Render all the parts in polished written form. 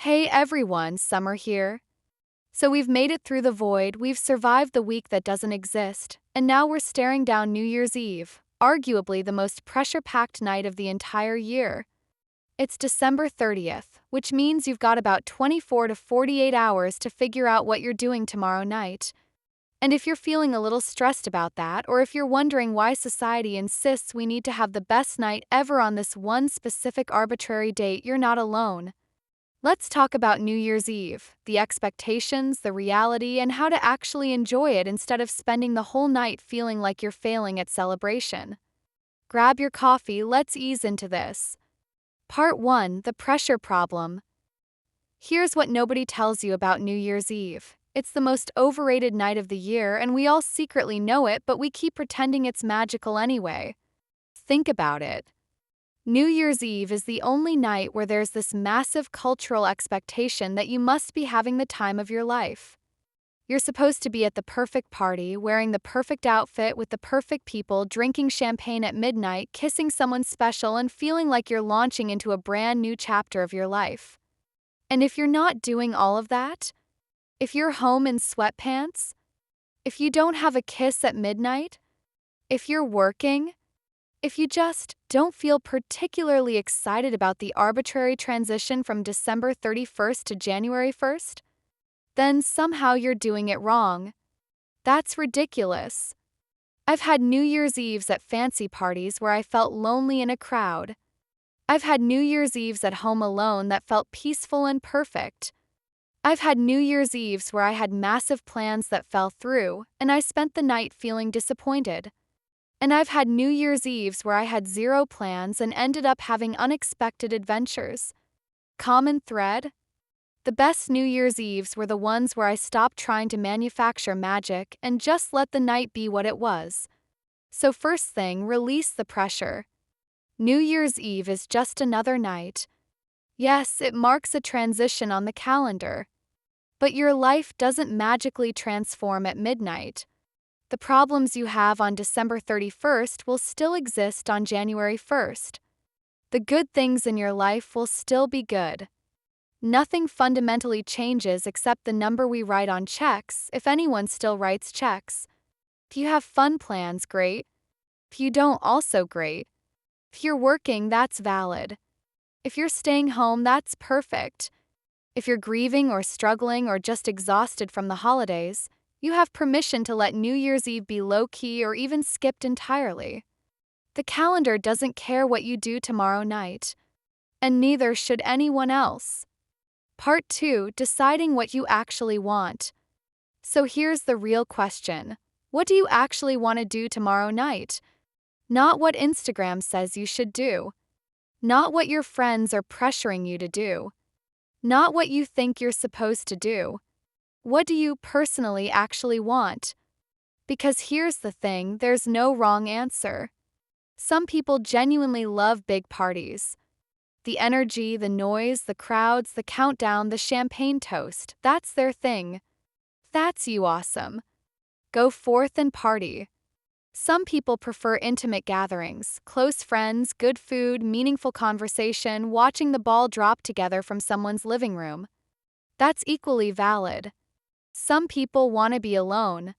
Hey everyone, Summer here. So we've made it through the void, we've survived the week that doesn't exist, and now we're staring down New Year's Eve, arguably the most pressure-packed night of the entire year. It's December 30th, which means you've got about 24 to 48 hours to figure out what you're doing tomorrow night. And if you're feeling a little stressed about that, or if you're wondering why society insists we need to have the best night ever on this one specific arbitrary date, you're not alone. Let's talk about New Year's Eve, the expectations, the reality, and how to actually enjoy it instead of spending the whole night feeling like you're failing at celebration. Grab your coffee, let's ease into this. Part 1: The Pressure Problem. Here's what nobody tells you about New Year's Eve. It's the most overrated night of the year, and we all secretly know it, but we keep pretending it's magical anyway. Think about it. New Year's Eve is the only night where there's this massive cultural expectation that you must be having the time of your life. You're supposed to be at the perfect party, wearing the perfect outfit with the perfect people, drinking champagne at midnight, kissing someone special, and feeling like you're launching into a brand new chapter of your life. And if you're not doing all of that, if you're home in sweatpants, if you don't have a kiss at midnight, if you're working, if you just don't feel particularly excited about the arbitrary transition from December 31st to January 1st, then somehow you're doing it wrong. That's ridiculous. I've had New Year's Eves at fancy parties where I felt lonely in a crowd. I've had New Year's Eves at home alone that felt peaceful and perfect. I've had New Year's Eves where I had massive plans that fell through, and I spent the night feeling disappointed. And I've had New Year's Eves where I had zero plans and ended up having unexpected adventures. Common thread? The best New Year's Eves were the ones where I stopped trying to manufacture magic and just let the night be what it was. So first thing, release the pressure. New Year's Eve is just another night. Yes, it marks a transition on the calendar. But your life doesn't magically transform at midnight. The problems you have on December 31st will still exist on January 1st. The good things in your life will still be good. Nothing fundamentally changes except the number we write on checks, if anyone still writes checks. If you have fun plans, great. If you don't, also great. If you're working, that's valid. If you're staying home, that's perfect. If you're grieving or struggling or just exhausted from the holidays, you have permission to let New Year's Eve be low-key or even skipped entirely. The calendar doesn't care what you do tomorrow night, and neither should anyone else. Part 2: Deciding what you actually want. So here's the real question. What do you actually want to do tomorrow night? Not what Instagram says you should do. Not what your friends are pressuring you to do. Not what you think you're supposed to do. What do you personally actually want? Because here's the thing, there's no wrong answer. Some people genuinely love big parties. The energy, the noise, the crowds, the countdown, the champagne toast, that's their thing. That's you awesome. Go forth and party. Some people prefer intimate gatherings, close friends, good food, meaningful conversation, watching the ball drop together from someone's living room. That's equally valid. Some people want to be alone.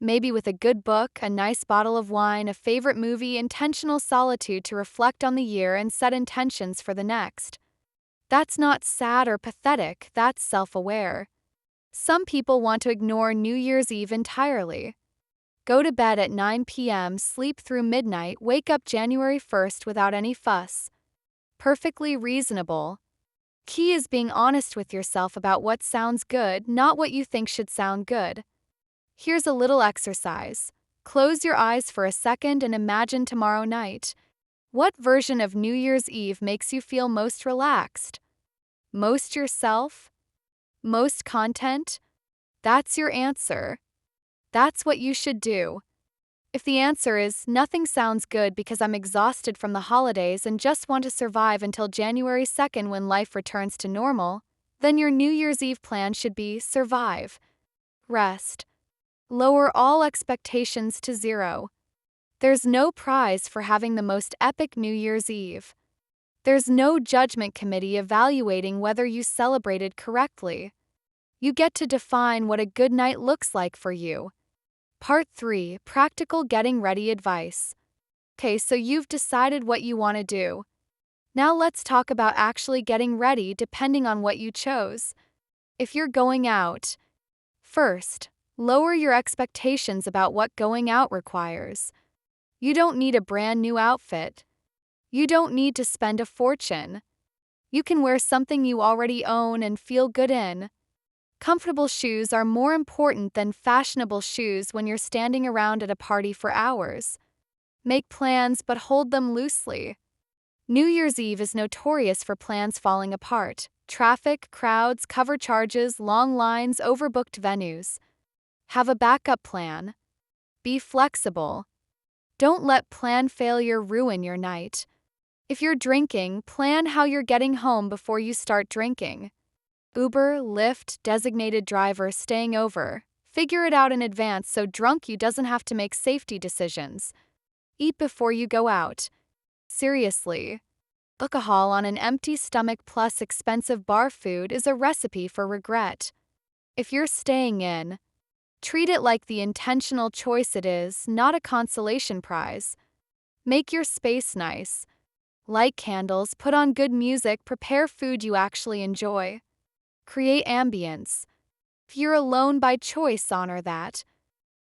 Maybe with a good book, a nice bottle of wine, a favorite movie, intentional solitude to reflect on the year and set intentions for the next. That's not sad or pathetic, that's self-aware. Some people want to ignore New Year's Eve entirely. Go to bed at 9 p.m., sleep through midnight, wake up January 1st without any fuss. Perfectly reasonable. Key is being honest with yourself about what sounds good, not what you think should sound good. Here's a little exercise. Close your eyes for a second and imagine tomorrow night. What version of New Year's Eve makes you feel most relaxed? Most yourself? Most content? That's your answer. That's what you should do. If the answer is, nothing sounds good because I'm exhausted from the holidays and just want to survive until January 2nd when life returns to normal, then your New Year's Eve plan should be survive. Rest. Lower all expectations to zero. There's no prize for having the most epic New Year's Eve. There's no judgment committee evaluating whether you celebrated correctly. You get to define what a good night looks like for you. Part 3: Practical Getting Ready Advice. Okay, so you've decided what you want to do. Now let's talk about actually getting ready depending on what you chose. If you're going out, first, lower your expectations about what going out requires. You don't need a brand new outfit. You don't need to spend a fortune. You can wear something you already own and feel good in. Comfortable shoes are more important than fashionable shoes when you're standing around at a party for hours. Make plans but hold them loosely. New Year's Eve is notorious for plans falling apart. Traffic, crowds, cover charges, long lines, overbooked venues. Have a backup plan. Be flexible. Don't let plan failure ruin your night. If you're drinking, plan how you're getting home before you start drinking. Uber, Lyft, designated driver staying over. Figure it out in advance so drunk you doesn't have to make safety decisions. Eat before you go out. Seriously. Alcohol on an empty stomach plus expensive bar food is a recipe for regret. If you're staying in, treat it like the intentional choice it is, not a consolation prize. Make your space nice. Light candles, put on good music, prepare food you actually enjoy. Create ambience. If you're alone by choice, honor that.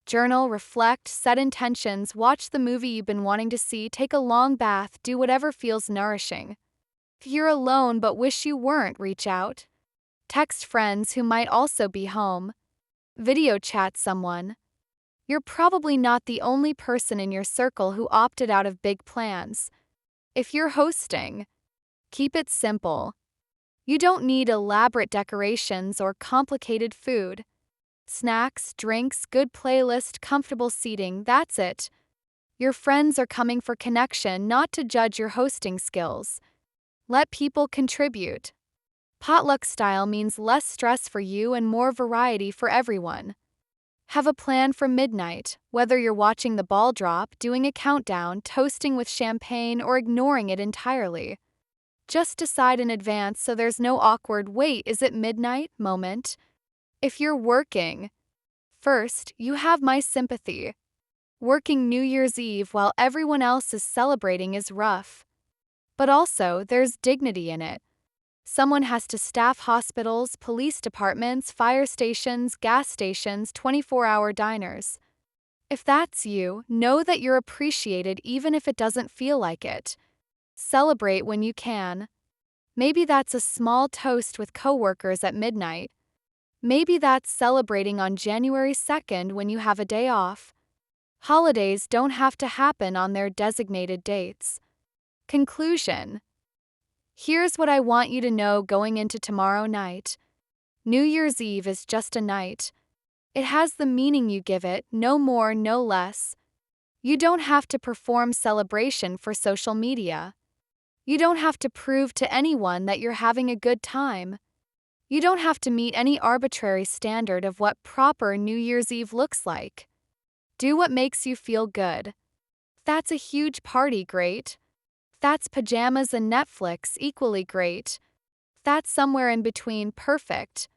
Journal, reflect, set intentions, watch the movie you've been wanting to see, take a long bath, do whatever feels nourishing. If you're alone but wish you weren't, reach out. Text friends who might also be home. Video chat someone. You're probably not the only person in your circle who opted out of big plans. If you're hosting, keep it simple. You don't need elaborate decorations or complicated food. Snacks, drinks, good playlist, comfortable seating, that's it. Your friends are coming for connection, not to judge your hosting skills. Let people contribute. Potluck style means less stress for you and more variety for everyone. Have a plan for midnight, whether you're watching the ball drop, doing a countdown, toasting with champagne, or ignoring it entirely. Just decide in advance so there's no awkward "wait, is it midnight?" moment. If you're working, first, you have my sympathy. Working New Year's Eve while everyone else is celebrating is rough. But also, there's dignity in it. Someone has to staff hospitals, police departments, fire stations, gas stations, 24-hour diners. If that's you, know that you're appreciated even if it doesn't feel like it. Celebrate when you can. Maybe that's a small toast with coworkers at midnight. Maybe that's celebrating on January 2nd when you have a day off. Holidays don't have to happen on their designated dates. Conclusion. Here's what I want you to know going into tomorrow night. New Year's Eve is just a night. It has the meaning you give it, no more, no less. You don't have to perform celebration for social media. You don't have to prove to anyone that you're having a good time. You don't have to meet any arbitrary standard of what proper New Year's Eve looks like. Do what makes you feel good. That's a huge party, great. That's pajamas and Netflix, equally great. That's somewhere in between, perfect.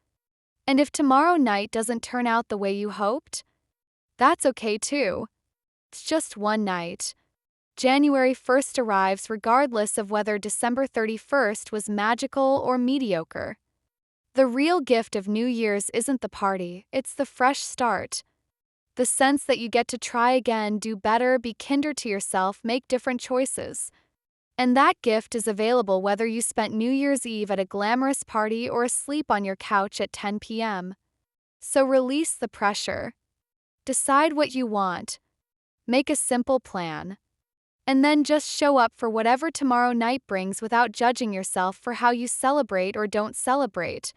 And if tomorrow night doesn't turn out the way you hoped, that's okay too. It's just one night. January 1st arrives regardless of whether December 31st was magical or mediocre. The real gift of New Year's isn't the party, it's the fresh start. The sense that you get to try again, do better, be kinder to yourself, make different choices. And that gift is available whether you spent New Year's Eve at a glamorous party or asleep on your couch at 10 p.m. So release the pressure. Decide what you want. Make a simple plan. And then just show up for whatever tomorrow night brings without judging yourself for how you celebrate or don't celebrate.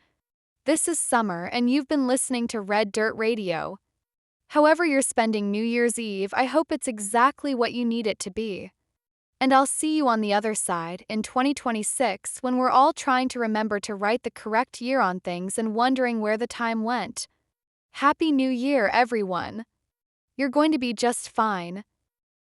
This is Summer, and you've been listening to Red Dirt Radio. However you're spending New Year's Eve, I hope it's exactly what you need it to be. And I'll see you on the other side, in 2026, when we're all trying to remember to write the correct year on things and wondering where the time went. Happy New Year, everyone! You're going to be just fine.